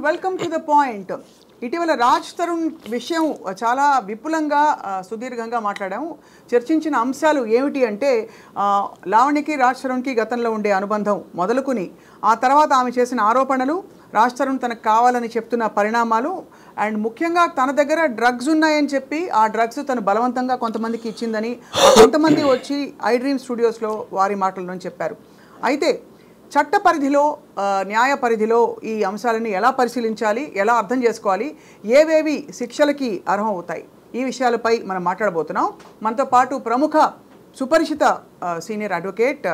Welcome to the point. ఇటీవల రాజ్ తరుణ్ విషయం చాలా విపులంగా సుదీర్ఘంగా మాట్లాడాము. చర్చించిన అంశాలు ఏమిటి అంటే లావణ్యకి రాజ్ తరుణ్కి గతంలో ఉండే అనుబంధం మొదలుకుని ఆ తర్వాత ఆమె చేసిన ఆరోపణలు, రాజ్ తరుణ్ తనకు కావాలని చెప్తున్న పరిణామాలు, అండ్ ముఖ్యంగా తన దగ్గర డ్రగ్స్ ఉన్నాయని చెప్పి ఆ డ్రగ్స్ తను బలవంతంగా కొంతమందికి ఇచ్చిందని కొంతమంది వచ్చి ఐ డ్రీమ్ స్టూడియోస్లో వారి మాటలను చెప్పారు. అయితే చట్ట పరిధిలో, న్యాయ పరిధిలో ఈ అంశాలని ఎలా పరిశీలించాలి, ఎలా అర్థం చేసుకోవాలి, ఏవేవి శిక్షలకి అర్హం అవుతాయి, ఈ విషయాలపై మనం మాట్లాడబోతున్నాం. మనతో పాటు ప్రముఖ సుపరిచిత సీనియర్ అడ్వకేట్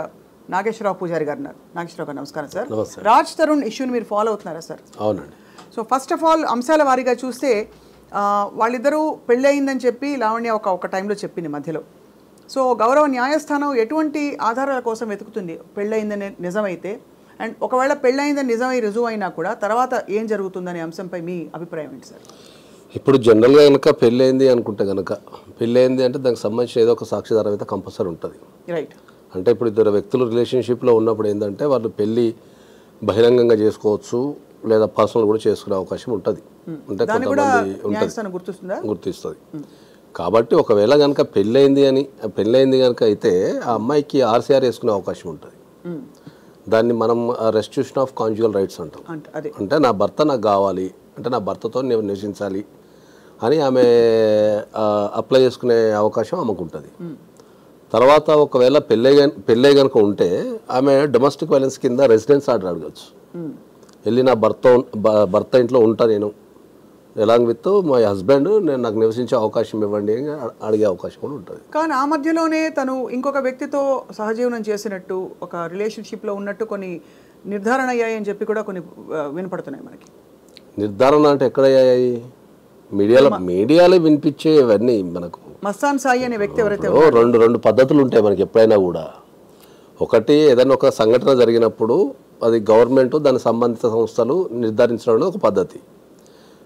నాగేశ్వరరావు పూజారి గారు ఉన్నారు. నాగేశ్వరరావు గారు నమస్కారం సార్. రాజ్ తరుణ్ ఇష్యూని మీరు ఫాలో అవుతున్నారా సార్? అవునండి. సో ఫస్ట్ ఆఫ్ ఆల్ అంశాల వారీగా చూస్తే వాళ్ళిద్దరూ పెళ్ళి అయిందని చెప్పి లావణ్య ఒక టైంలో చెప్పింది మధ్యలో. సో గౌరవ న్యాయస్థానం ఎటువంటి ఆధారాల కోసం వెతుకుతుంది పెళ్ళయిందని నిజమైతే? అండ్ ఒకవేళ పెళ్ళయిందని నిజమై రుజువు అయినా కూడా తర్వాత ఏం జరుగుతుందనే అంశంపై మీ అభిప్రాయం ఏంటి సార్? ఇప్పుడు జనరల్గా కనుక పెళ్ళయింది అనుకుంటే కనుక, పెళ్ళయింది అంటే దానికి సంబంధించిన ఏదో ఒక సాక్షిదారం అయితే కంపల్సరీ ఉంటుంది. రైట్. అంటే ఇప్పుడు ఇద్దరు వ్యక్తులు రిలేషన్షిప్లో ఉన్నప్పుడు ఏంటంటే వాళ్ళు పెళ్ళి బహిరంగంగా చేసుకోవచ్చు, లేదా పర్సనల్ కూడా చేసుకునే అవకాశం ఉంటుంది. అంటే కొంతమంది గుర్తిస్తుంది. కాబట్టి ఒకవేళ కనుక పెళ్ళయింది కనుక అయితే ఆ అమ్మాయికి ఆర్సీఆర్ వేసుకునే అవకాశం ఉంటుంది. దాన్ని మనం రెస్టిట్యూషన్ ఆఫ్ కాంజుగల్ రైట్స్ అంటాం. అంటే నా భర్త నాకు కావాలి, అంటే నా భర్తతో నేను నివసించాలి అని ఆమె అప్లై చేసుకునే అవకాశం ఆమెకు ఉంటుంది. తర్వాత ఒకవేళ పెళ్ళై కనుక ఉంటే ఆమె డొమెస్టిక్ వైలెన్స్ కింద రెసిడెన్స్ ఆర్డర్ అడగచ్చు. వెళ్ళి నా భర్త ఇంట్లో ఉంటా నేను, ఎలాంగ్ విత్ మై హస్బెండ్, నేను నాకు నివసించే అవకాశం ఇవ్వండి అని అడిగే అవకాశం కూడా ఉంటుంది. కానీ ఆ మధ్యలోనే తను ఇంకొక వ్యక్తితో సహజీవనం చేసినట్టు, ఒక రిలేషన్షిప్లో ఉన్నట్టు కొన్ని నిర్ధారణ అయ్యాయని చెప్పి కూడా కొన్ని వినపడుతున్నాయి మనకి. నిర్ధారణ అంటే ఎక్కడయ్యాయి? మీడియాలో వినిపించేవన్నీ మనకు. మస్తాన్ సాయి అనే వ్యక్తి ఎవరైతే రెండు పద్ధతులు ఉంటాయి మనకి ఎప్పుడైనా కూడా. ఒకటి, ఏదైనా ఒక సంఘటన జరిగినప్పుడు అది గవర్నమెంట్ దాని సంబంధిత సంస్థలు నిర్ధారించడం ఒక పద్ధతి.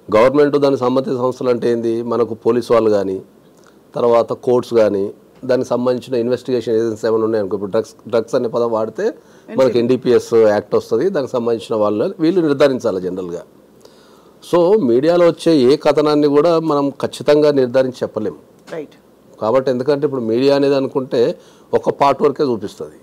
గవర్నమెంట్ దాని సంబంధిత సంస్థలు అంటే ఏంది? మనకు పోలీసు వాళ్ళు కానీ, తర్వాత కోర్ట్స్ కానీ, దానికి సంబంధించిన ఇన్వెస్టిగేషన్ ఏజెన్సీస్ ఏమైనా ఉన్నాయనుకో. ఇప్పుడు డ్రగ్స్ అనే పదం వాడితే మనకి NDPS యాక్ట్ వస్తుంది. దానికి సంబంధించిన వీళ్ళు నిర్ధారించాలి జనరల్గా. సో మీడియాలో వచ్చే ఏ కథనాన్ని కూడా మనం ఖచ్చితంగా నిర్ధారించి చెప్పలేము. రైట్. కాబట్టి ఎందుకంటే ఇప్పుడు మీడియా అనేది అనుకుంటే ఒక పార్ట్ వరకే చూపిస్తుంది,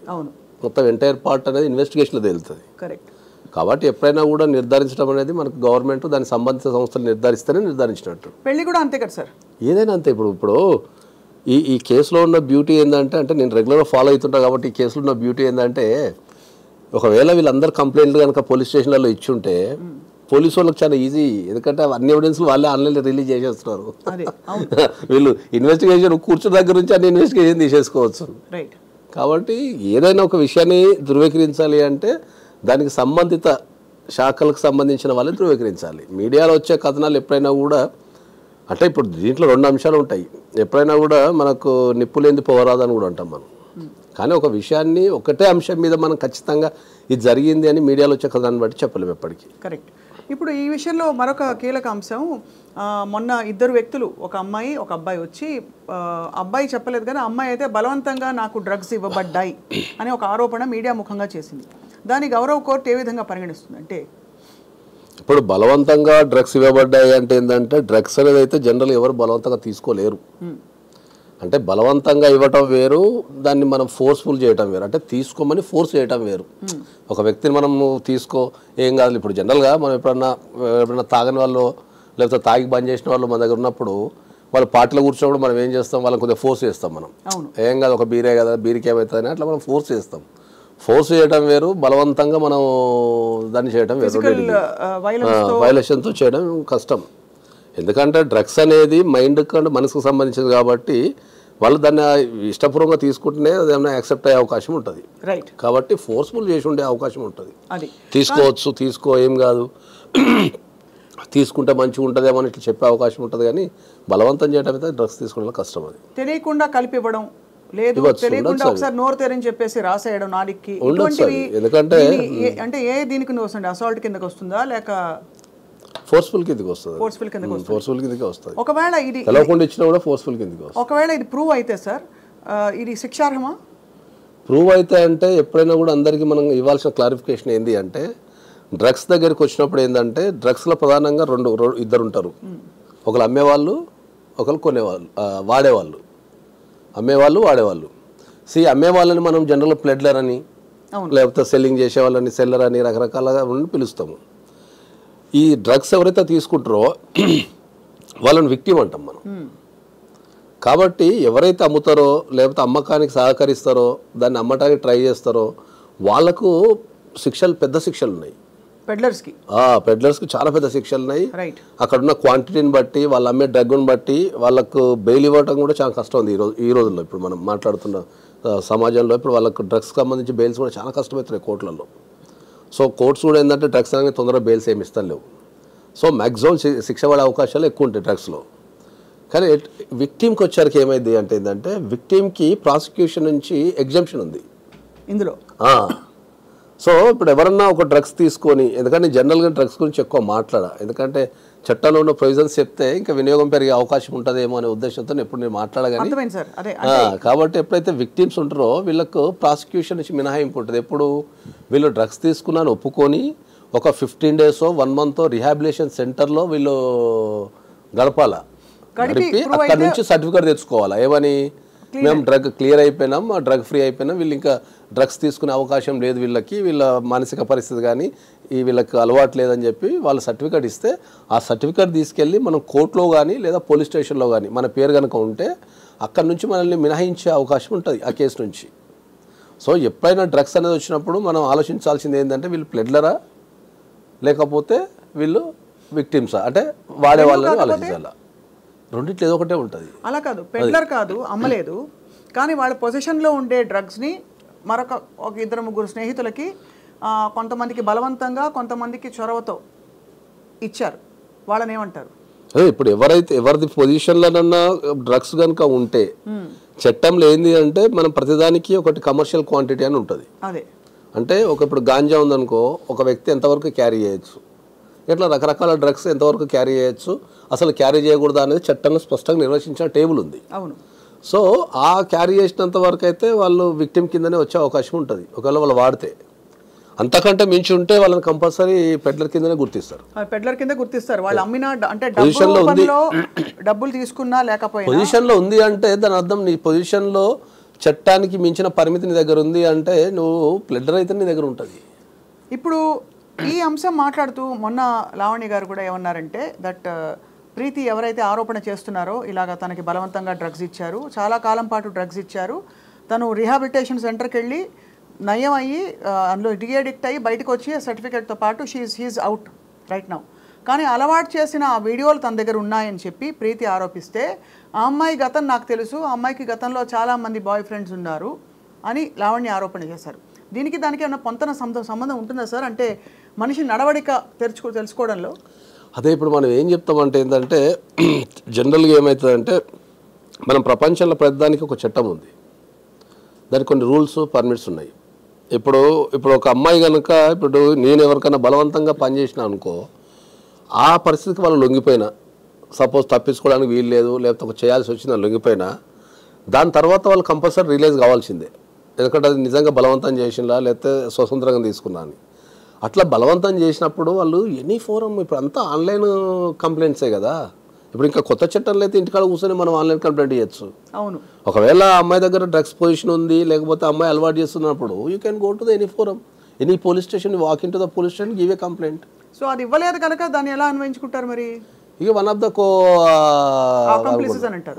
మొత్తం ఎంటైర్ పార్ట్ అనేది ఇన్వెస్టిగేషన్లో తేలుతుంది. కరెక్ట్. కాబట్టి ఎప్పుడైనా కూడా నిర్ధారించడం అనేది మనకు గవర్నమెంట్ దాని సంబంధిత సంస్థలు నిర్ధారిస్తేనే నిర్ధారించినట్టు. పెళ్లి కూడా అంతే కదా సార్? ఏదైనా అంతే. ఇప్పుడు ఈ కేసులో ఉన్న బ్యూటీ ఏంటంటే నేను రెగ్యులర్గా ఫాలో అవుతుంటా కాబట్టి ఈ కేసులో ఉన్న బ్యూటీ ఏంటంటే, ఒకవేళ వీళ్ళందరూ కంప్లైంట్లు కనుక పోలీస్ స్టేషన్లలో ఇచ్చుంటే పోలీసు వాళ్ళకి చాలా ఈజీ. ఎందుకంటే అన్ని ఎవిడెన్స్లు వాళ్ళే ఆన్లైన్లో రిలీజ్ చేసేస్తున్నారు. వీళ్ళు ఇన్వెస్టిగేషన్ కూర్చున్న దగ్గర నుంచి అన్ని ఇన్వెస్టిగేషన్ తీసేసుకోవచ్చు. కాబట్టి ఏదైనా ఒక విషయాన్ని ధృవీకరించాలి అంటే దానికి సంబంధిత శాఖలకు సంబంధించిన వాళ్ళని ధృవీకరించాలి. మీడియాలో వచ్చే కథనాలు ఎప్పుడైనా కూడా అంటే ఇప్పుడు దీంట్లో రెండు అంశాలు ఉంటాయి. ఎప్పుడైనా కూడా మనకు నిప్పు లేని పోరాదని కూడా అంటాం మనం. కానీ ఒక విషయాన్ని ఒకటే అంశం మీద మనం ఖచ్చితంగా ఇది జరిగింది అని మీడియాలో వచ్చే కథనాన్ని బట్టి చెప్పలేము ఎప్పటికీ. కరెక్ట్. ఇప్పుడు ఈ విషయంలో మరొక కీలక అంశం, మొన్న ఇద్దరు వ్యక్తులు, ఒక అమ్మాయి ఒక అబ్బాయి వచ్చి, అబ్బాయి చెప్పలేదు కానీ అమ్మాయి అయితే బలవంతంగా నాకు డ్రగ్స్ ఇవ్వబడ్డాయి అనే ఒక ఆరోపణ మీడియా ముఖంగా చేసింది. దాని గౌరవ కోర్టు ఏ విధంగా పరిగణిస్తుంది అంటే, ఇప్పుడు బలవంతంగా డ్రగ్స్ ఇవ్వబడ్డాయి అంటే ఏంటంటే, డ్రగ్స్ అనేది అయితే జనరల్ ఎవరు బలవంతంగా తీసుకోలేరు. అంటే బలవంతంగా ఇవ్వటం వేరు, దాన్ని మనం ఫోర్స్ఫుల్ చేయటం వేరు. అంటే తీసుకోమని ఫోర్స్ చేయటం వేరు. ఒక వ్యక్తిని మనం తీసుకో ఏం కాదు. ఇప్పుడు జనరల్గా మనం ఎప్పుడన్నా తాగని వాళ్ళు లేకపోతే తాగి బంద్ చేసిన వాళ్ళు మన దగ్గర ఉన్నప్పుడు వాళ్ళు పార్టీలో కూర్చున్నప్పుడు మనం ఏం చేస్తాం, వాళ్ళని కొద్దిగా ఫోర్స్ చేస్తాం. మనం ఏం కాదు, ఒక బీరే కదా, బీరికి ఏమవుతుంది అట్లా మనం ఫోర్స్ చేస్తాం. ఫోర్స్ చేయడం వేరు, బలవంతంగా మనం దాన్ని చేయడం వేరు. వైలేషన్తో చేయడం కష్టం. ఎందుకంటే డ్రగ్స్ అనేది మైండ్ కంటే మనసుకు సంబంధించింది కాబట్టి వాళ్ళు దాన్ని ఇష్టపూర్వకంగా తీసుకుంటేనే ఏమైనా యాక్సెప్ట్ అయ్యే అవకాశం ఉంటుంది. కాబట్టి ఫోర్స్ఫుల్ చేసి ఉండే అవకాశం ఉంటుంది. తీసుకోవచ్చు, తీసుకో ఏం కాదు, తీసుకుంటే మంచిగా ఉంటుందేమో అని ఇట్లా చెప్పే అవకాశం ఉంటుంది. కానీ బలవంతం చేయడం అయితే డ్రగ్స్ తీసుకోవడం కష్టం. అది తెలియకుండా కలిపి ఇవ్వడం లేదు, తెలియకుండా ఒకసారి నోరు తెరని చెప్పేసి రాసేయడం నాడికి, ఎందుకంటే అంటే ఏ దీనికి వస్తుంది? అసాల్ట్ కిందకి వస్తుందా లేక ఫోర్స్ఫుల్ కిందకి వస్తుంది? ఫోర్స్ఫుల్ కిందకి వస్తుంది. ఒకవేళ ఇది తెలవకుండా ఇచ్చినా కూడా ఫోర్స్ఫుల్ కిందకి వస్తుంది. ఒకవేళ ఇది ప్రూవ్ అయితే సార్ ఇది శిక్షార్హమా? ప్రూవ్ అయితే అంటే ఎప్పుడైనా కూడా అందరికీ మనం ఇవ్వాల్సిన క్లారిఫికేషన్ ఏంటి అంటే, డ్రగ్స్ దగ్గరికి వచ్చినప్పుడు ఏంటంటే డ్రగ్స్లో ప్రధానంగా ఇద్దరు ఉంటారు. ఒకరు అమ్మేవాళ్ళు, ఒకరు కొనేవాళ్ళు, వాడేవాళ్ళు. అమ్మేవాళ్ళు, వాడేవాళ్ళు. అమ్మేవాళ్ళని మనం జనరల్ ప్లెడ్లర్ అని, లేకపోతే సెల్లింగ్ చేసే వాళ్ళని సెల్లర్ అని రకరకాలుగా పిలుస్తాము. ఈ డ్రగ్స్ ఎవరైతే తీసుకుంటారో వాళ్ళని విక్టిమ్ అంటాం మనం. కాబట్టి ఎవరైతే అమ్ముతారో లేకపోతే అమ్మకానికి సహకరిస్తారో దాన్ని అమ్మటానికి ట్రై చేస్తారో వాళ్ళకు శిక్షలు, పెద్ద శిక్షలు ఉన్నాయి. పెడ్లర్స్కి చాలా పెద్ద శిక్షలు ఉన్నాయి. అక్కడ ఉన్న క్వాంటిటీని బట్టి, వాళ్ళు అమ్మే డ్రగ్ని బట్టి వాళ్ళకు బెయిల్ ఇవ్వటం కూడా చాలా కష్టం ఉంది ఈ రోజుల్లో. ఇప్పుడు మనం మాట్లాడుతున్న సమాజంలో ఇప్పుడు వాళ్ళకు డ్రగ్స్కి సంబంధించి బెయిల్స్ కూడా చాలా కష్టమవుతున్నాయి కోర్టులలో. సో కోర్ట్స్ కూడా ఏంటంటే డ్రగ్స్ అనేది తొందరగా బెయిల్స్ ఏమి ఇస్తాను లేవు. సో మ్యాక్సిమం శిక్ష పడే అవకాశాలు ఎక్కువ ఉంటాయి డ్రగ్స్లో. కానీ విక్టిమ్కి వచ్చరికి ఏమైంది అంటే ఏంటంటే విక్టిమ్కి ప్రాసిక్యూషన్ నుంచి ఎగ్జంప్షన్ ఉంది ఇందులో. సో ఇప్పుడు ఎవరన్నా ఒక డ్రగ్స్ తీసుకొని, ఎందుకంటే జనరల్గా డ్రగ్స్ గురించి ఎక్కువ మాట్లాడా, ఎందుకంటే చట్టంలో ఉన్న ప్రొవిజన్స్ చెప్తే ఇంకా వినియోగం పెరిగే అవకాశం ఉంటుందేమో అనే ఉద్దేశంతో ఎప్పుడు నేను మాట్లాడగానే. కాబట్టి ఎప్పుడైతే విక్టిమ్స్ ఉంటారో వీళ్ళకు ప్రాసిక్యూషన్ నుంచి మినహాయింపు ఉంటుంది. ఎప్పుడు వీళ్ళు డ్రగ్స్ తీసుకున్నాను ఒప్పుకొని ఒక 15 days 1 month రిహాబిలిటేషన్ సెంటర్లో వీళ్ళు గడపాలా, గడిపి అక్కడ నుంచి సర్టిఫికేట్ తెచ్చుకోవాలా, ఏమని మేము డ్రగ్ క్లియర్ అయిపోయినాం, డ్రగ్ ఫ్రీ అయిపోయినాం, వీళ్ళు ఇంకా డ్రగ్స్ తీసుకునే అవకాశం లేదు, వీళ్ళ మానసిక పరిస్థితి కానీ వీళ్ళకి అలవాటు లేదని చెప్పి వాళ్ళు సర్టిఫికేట్ ఇస్తే ఆ సర్టిఫికేట్ తీసుకెళ్ళి మనం కోర్టులో కానీ లేదా పోలీస్ స్టేషన్లో కానీ మన పేరు కనుక ఉంటే అక్కడ నుంచి మనల్ని మినహాయించే అవకాశం ఉంటుంది ఆ కేసు నుంచి. సో ఎప్పుడైనా డ్రగ్స్ అనేది వచ్చినప్పుడు మనం ఆలోచించాల్సింది ఏంటంటే వీళ్ళు ప్లెడ్లరా లేకపోతే వీళ్ళు విక్టిమ్సా, అంటే వాడే వాళ్ళని ఆలోచించాలా. రెండిట్లో ఏదో ఒకటే ఉంటుంది. అలా కాదు, పెడ్లర్ కాదు, అమ్మలేదు, కానీ వాళ్ళ పొజిషన్లో ఉండే డ్రగ్స్ని మరొక 2-3 స్నేహితులకి కొంతమందికి బలవంతంగా కొంతమందికి చొరవతో ఇచ్చారు. వాళ్ళని ఏమంటారు? ఇప్పుడు ఎవరిది పొజిషన్లోనన్నా డ్రగ్స్ కనుక ఉంటే చట్టంలో ఏంది అంటే మనం ప్రతిదానికి ఒకటి కమర్షియల్ క్వాంటిటీ అని ఉంటుంది. అదే అంటే ఇప్పుడు గాంజా ఉందనుకో ఒక వ్యక్తి ఎంతవరకు క్యారీ చేయొచ్చు, ఇట్లా రకరకాల డ్రగ్స్ ఎంతవరకు క్యారీ చేయొచ్చు, అసలు క్యారీ చేయకూడదు అనేది చట్టంలో స్పష్టంగా నిర్వచించిన టేబుల్ ఉంది. అవును. సో ఆ క్యారీ చేసినంత వరకు అయితే వాళ్ళు విక్టిమ్ కిందనే వచ్చే అవకాశం ఉంటుంది. ఒకవేళ వాళ్ళు వాడితే అంతకంటే మించి ఉంటే వాళ్ళని కంపల్సరీ పెడ్లర్ కిందనే గుర్తిస్తారు. పెడ్లర్ కింద గుర్తిస్తారు. వాళ్ళు అమ్మిన అంటే డబ్బులు తీసుకున్నా లేకపోయినా పొజిషన్లో ఉంది అంటే దాని అర్థం నీ పొజిషన్లో చట్టానికి మించిన పరిమితి నీ దగ్గర ఉంది అంటే నువ్వు ప్లెడ్లర్ అయితే నీ దగ్గర ఉంటుంది. ఇప్పుడు ఈ అంశం మాట్లాడుతూ మొన్న లావణ్య గారు కూడా ఏమన్నారంటే దట్ ప్రీతి ఎవరైతే ఆరోపణ చేస్తున్నారో ఇలాగ తనకి బలవంతంగా డ్రగ్స్ ఇచ్చారు, చాలా కాలం పాటు డ్రగ్స్ ఇచ్చారు, తను రీహాబిలిటేషన్ సెంటర్కి వెళ్ళి నయం అయ్యి అందులో డిఎడిక్ట్ అయ్యి బయటకు వచ్చి సర్టిఫికేట్తో పాటు షీఈస్ అవుట్ రైట్ నౌ. కానీ అలవాటు చేసిన ఆ వీడియోలు తన దగ్గర ఉన్నాయని చెప్పి ప్రీతి ఆరోపిస్తే ఆ అమ్మాయి గతం నాకు తెలుసు, ఆ అమ్మాయికి గతంలో చాలామంది బాయ్ ఫ్రెండ్స్ ఉన్నారు అని లావణ్య ఆరోపణ చేశారు. దీనికి దానికి ఏమైనా పొంతన సంబంధం ఉంటుందా సార్? అంటే మనిషి నడవడిక తెలుసుకోవడంలో. అదే ఇప్పుడు మనం ఏం చెప్తామంటే ఏంటంటే జనరల్గా ఏమవుతుందంటే మనం ప్రపంచంలో ప్రతిదానికి ఒక చట్టం ఉంది, దానికి కొన్ని రూల్స్ పర్మిట్స్ ఉన్నాయి. ఇప్పుడు ఒక అమ్మాయి కనుక ఇప్పుడు నేను ఎవరికైనా బలవంతంగా పనిచేసిన అనుకో, ఆ పరిస్థితికి వాళ్ళు లొంగిపోయినా, సపోజ్ తప్పించుకోవడానికి వీలు లేదు లేకపోతే ఒక చేయాల్సి వచ్చిన లొంగిపోయినా దాని తర్వాత వాళ్ళు కంపల్సరీ రిలీజ్ కావాల్సిందే, ఎందుకంటే అది నిజంగా బలవంతం చేసినా లేకపోతే స్వతంత్రంగా తీసుకున్నా అని. అట్లా బలవంతం చేసినప్పుడు వాళ్ళు ఎనీ ఫోరం ఇప్పుడు అంతా ఆన్లైన్ కంప్లైంట్సే కదా. ఇప్పుడు ఇంకా కొత్త చట్టంలో అయితే ఇంటికాడ కూర్చొని మనం ఆన్లైన్ కంప్లైంట్ చేయొచ్చు. అవును. ఒకవేళ అమ్మాయి దగ్గర డ్రగ్స్ పొజిషన్ ఉంది లేకపోతే అమ్మాయి అలవాటు చేస్తున్నప్పుడు you can go to the any forum, any police station, walk in to the police station, give a complaint. So అది ఇవ్వలేదు కనుక దాన్ని ఎలా అన్వయించుకుంటారు మరి? ఇక వన్ ఆఫ్ ద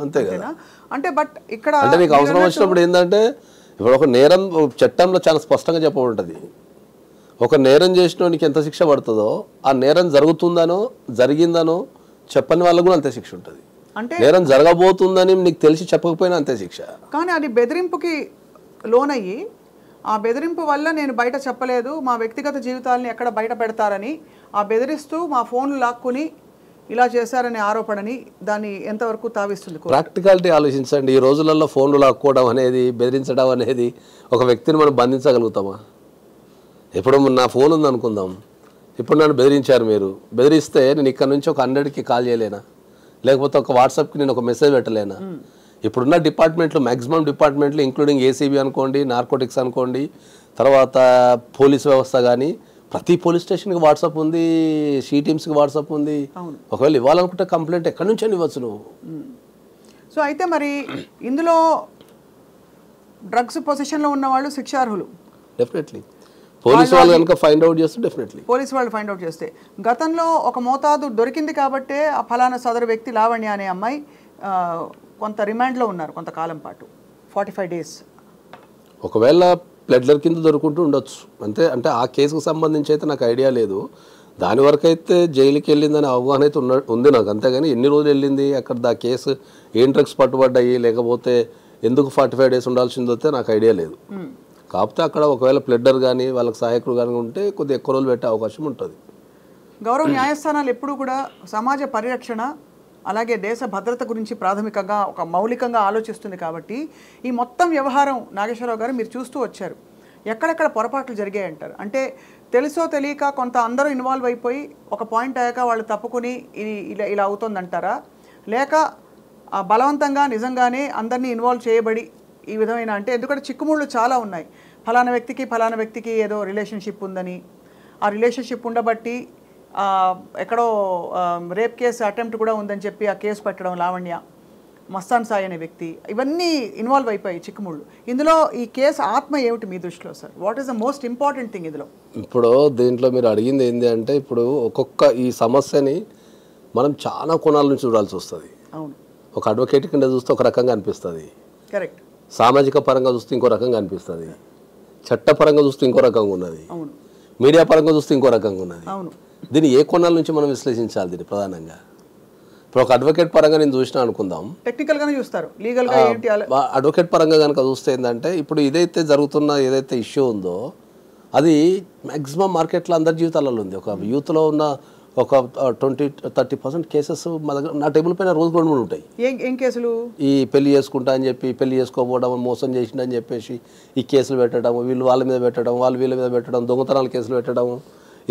అంతే కదా. అంటే బట్ ఇక్కడ అంటే నీకు అవసరం వచ్చినప్పుడు ఏంటంటే ఇప్పుడు ఒక నేరం చట్టంలో చాలా స్పష్టంగా చెప్పబడుతుంది. ఒక నేరం చేసినోనికి ఎంత శిక్ష పడుతుందో ఆ నేరం జరుగుతుందనో జరిగిందనో చెప్పని వాళ్ళకు కూడా అంతే శిక్ష ఉంటుంది. అంటే నేరం జరగబోతుందని నీకు తెలిసి చెప్పకపోయినా అంతే శిక్ష. కానీ అది బెదిరింపుకి లోనయ్యి ఆ బెదిరింపు వల్ల నేను బయట చెప్పలేదు, మా వ్యక్తిగత జీవితాలని ఎక్కడ బయట పెడతారని ఆ బెదిరిస్తూ మా ఫోన్లు లాక్కుని ఇలా చేశారనే ఆరోపణని దాన్ని ఎంతవరకు తావిస్తుంది? ప్రాక్టికాలిటీ ఆలోచించండి. ఈ రోజులలో ఫోన్లు లాక్కోవడం అనేది, బెదిరించడం అనేది ఒక వ్యక్తిని మనం బంధించగలుగుతామా? ఇప్పుడు నా ఫోన్ ఉంది అనుకుందాం, ఇప్పుడు నన్ను బెదిరించారు, మీరు బెదిరిస్తే నేను ఇక్కడ నుంచి ఒక 100కి కాల్ చేయలేనా, లేకపోతే ఒక వాట్సాప్కి నేను ఒక మెసేజ్ పెట్టలేనా? ఇప్పుడున్న డిపార్ట్మెంట్లు మ్యాక్సిమం డిపార్ట్మెంట్లు ఇంక్లూడింగ్ ఏసీబీ అనుకోండి, నార్కోటిక్స్ అనుకోండి, తర్వాత పోలీస్ వ్యవస్థ కానీ ప్రతి పోలీస్ స్టేషన్కి వాట్సాప్ ఉంది, షీ టీమ్స్కి వాట్సాప్ ఉంది. ఒకవేళ ఇవ్వాలనుకుంటే కంప్లైంట్ ఎక్కడి నుంచి అని ఇవ్వచ్చు నువ్వు. సో అయితే మరి ఇందులో డ్రగ్స్ పొజిషన్లో ఉన్న వాళ్ళు శిక్షార్హులు. డెఫినెట్లీ పోలీసు వాళ్ళు కనుక ఫైండ్ అవుట్ చేస్తే డెఫినెట్లీ పోలీసు వాళ్ళు ఫైండ్ అవుట్ చేస్తే గతంలో ఒక మోతాదు దొరికింది కాబట్టే ఆ ఫలానా సదరు వ్యక్తి లావణ్య అనే అమ్మాయి కొంత రిమాండ్లో ఉన్నారు కొంతకాలం పాటు, 45 days. ఒకవేళ ప్లెడ్లర్ కింద దొరుకుంటూ ఉండొచ్చు అంతే. అంటే ఆ కేసుకు సంబంధించి అయితే నాకు ఐడియా లేదు. దాని వరకు అయితే జైలుకి వెళ్ళిందని అవగాహన అయితే ఉంది నాకు, అంతేగాని ఎన్ని రోజులు వెళ్ళింది అక్కడ ఆ కేసు, ఏం డ్రగ్స్ పట్టుబడ్డాయి, లేకపోతే ఎందుకు 45 days ఉండాల్సిందో అయితే నాకు ఐడియా లేదు. కాకపోతే అక్కడ ఒకవేళ ప్లెడ్డర్ కానీ వాళ్ళకి సహాయకులు కానీ ఉంటే కొద్దిగా ఎక్కువ రోజులు పెట్టే అవకాశం ఉంటుంది. గౌరవ న్యాయస్థానాలు ఎప్పుడూ కూడా సమాజ పరిరక్షణ అలాగే దేశ భద్రత గురించి ప్రాథమికంగా ఒక మౌలికంగా ఆలోచిస్తుంది కాబట్టి ఈ మొత్తం వ్యవహారం నాగేశ్వరరావు గారు మీరు చూస్తూ వచ్చారు. ఎక్కడెక్కడ పొరపాట్లు జరిగాయంటారు? అంటే తెలుసో తెలియక కొంత అందరూ ఇన్వాల్వ్ అయిపోయి ఒక పాయింట్ అయ్యాక వాళ్ళు తప్పుకుని ఇది ఇలా అవుతుందంటారా, లేక బలవంతంగా నిజంగానే అందరినీ ఇన్వాల్వ్ చేయబడి ఈ విధమైన, అంటే ఎందుకంటే చిక్కుముళ్ళు చాలా ఉన్నాయి. ఫలానా వ్యక్తికి ఏదో రిలేషన్షిప్ ఉందని, ఆ రిలేషన్షిప్ ఉండబట్టి ఎక్కడో రేప్ కేసు అటెంప్ట్ కూడా ఉందని చెప్పి ఆ కేసు పెట్టడం లావణ్య, మస్తాన్ సాయి అనే వ్యక్తి, ఇవన్నీ ఇన్వాల్వ్ అయిపోయి చిక్కుముళ్ళు. ఇందులో ఈ కేసు ఆత్మ ఏమిటి మీ దృష్టిలో sir? What is the most important thing ఇందులో? ఇప్పుడు దీంట్లో మీరు అడిగింది ఏంటి అంటే, ఇప్పుడు ఒక్కొక్క ఈ సమస్యని మనం చాలా కోణాల నుంచి చూడాల్సి వస్తుంది. అవును, ఒక అడ్వకేట్ కింద చూస్తే ఒక రకంగా అనిపిస్తుంది, కరెక్ట్. సామాజిక పరంగా చూస్తే ఇంకో రకంగా అనిపిస్తుంది, చట్టపరంగా చూస్తే ఇంకో రకంగా ఉన్నది, అవును, మీడియా పరంగా చూస్తే ఇంకో రకంగా ఉన్నది. అవును, దీన్ని ఏ కోణాల నుంచి మనం విశ్లేషించాలి దీన్ని ప్రధానంగా? ఇప్పుడు ఒక అడ్వకేట్ పరంగా నేను చూసినా అనుకుందాం, టెక్నికల్గానే చూస్తారు, లీగల్గా ఏంటి అడ్వకేట్ పరంగా కనుక చూస్తే ఏంటంటే, ఇప్పుడు ఏదైతే ఏదైతే ఇష్యూ ఉందో అది మ్యాక్సిమం మార్కెట్లో అందరి జీవితాలలో ఉంది. ఒక యూత్లో ఉన్న ఒక 20-30% కేసెస్ మా దగ్గర నా టేబుల్ పైన రోజు 2-3 ఉంటాయి. ఏం కేసులు? ఈ పెళ్లి చేసుకుంటా అని చెప్పి, పెళ్లి చేసుకోకపోవడం, మోసం చేసిండని చెప్పేసి ఈ కేసులు పెట్టడం, వీళ్ళు వాళ్ళ మీద పెట్టడం, వాళ్ళు వీళ్ళ మీద పెట్టడం, దొంగతనాల కేసులు పెట్టడం,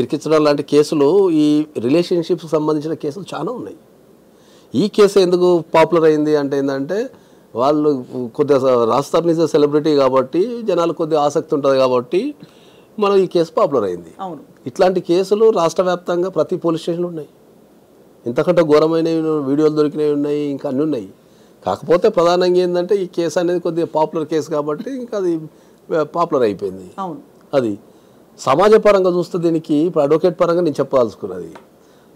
ఇరికించడం లాంటి కేసులు, ఈ రిలేషన్షిప్స్కి సంబంధించిన కేసులు చాలా ఉన్నాయి. ఈ కేసు ఎందుకు పాపులర్ అయింది అంటే ఏంటంటే, వాళ్ళు కొద్దిగా రాస్తారు నిజ సెలబ్రిటీ కాబట్టి జనాలు కొద్దిగా ఆసక్తి ఉంటుంది కాబట్టి మనం ఈ కేసు పాపులర్ అయింది. అవును, ఇట్లాంటి కేసులు రాష్ట్ర వ్యాప్తంగా ప్రతి పోలీస్ స్టేషన్లో ఉన్నాయి. ఇంతకంటే ఘోరమైనవి వీడియోలు దొరికినవి ఉన్నాయి, ఇంకా అన్నీ ఉన్నాయి. కాకపోతే ప్రధానంగా ఏంటంటే ఈ కేసు అనేది కొద్దిగా పాపులర్ కేసు కాబట్టి ఇంకా అది పాపులర్ అయిపోయింది. అవును, అది సమాజ పరంగా చూస్తే దీనికి ఇప్పుడు అడ్వకేట్ పరంగా నేను చెప్పాల్సుకున్నది.